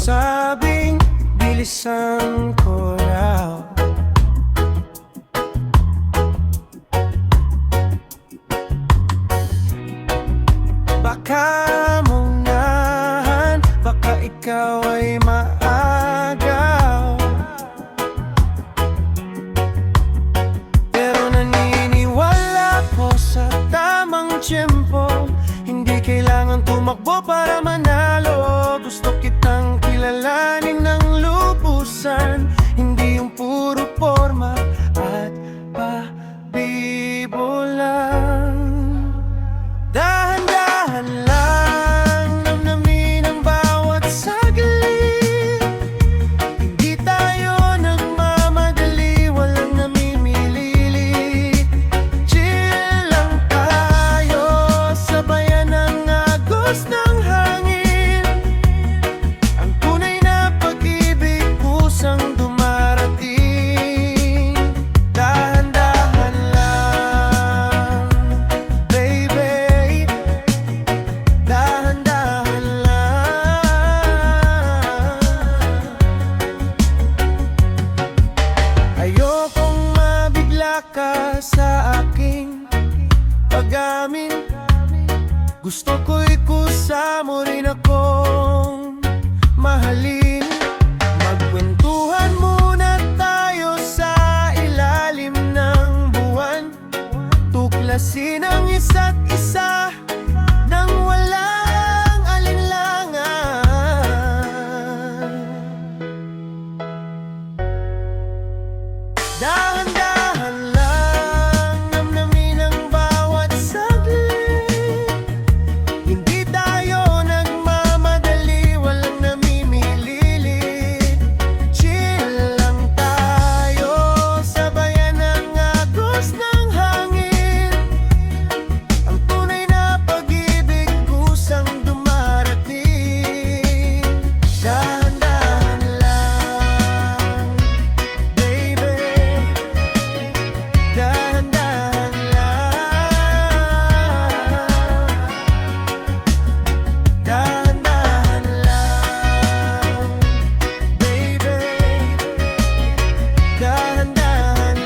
sabing bilisan ko raw. Baka maunahan, baka ikaw ay maagaw, pero naniniwala ko sa tamang tiyempo. Hindi kailangan tumakbo para manalo. Gusto kitang kilalanin ng lubusan, hindi yung puro forma at pabibo lang. Dahan-dahan lang, namnamin ang bawat saglit. Hindi tayo nagmamadali, walang namimililit. Chill lang tayo, sabayan ang agos ng hangin. Ang tunay na pag-ibig kusang dumarating. Dahan-dahan lang, baby. Dahan-dahan lang. Ayokong mabigla ka sa aking pag-amin. Gusto ko'y kusa mo rin akong mahalin. Magkwentuhan muna tayo sa ilalim ng buwan. Tuklasin ang isa't isa nang walang alinlangan. Dahan-dahan lang, namnamin ang bawat saglit. Hindi tayo nagmamadali, walang namimililit. Chill lang tayo, sabayan ang agos ng hangin. Ang tunay na pag-ibig kusang dumarating. Dahan-dahan lang, baby. Dahan-dahan lang. Dahan-dahan lang, baby. Dahan-dahan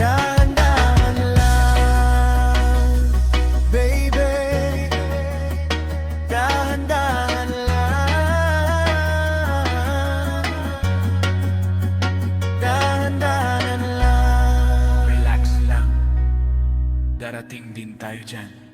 Dahan-dahan lang, baby. Dahan-dahan lang. Dahan-dahan lang. Relax lang, darating din tayo dyan.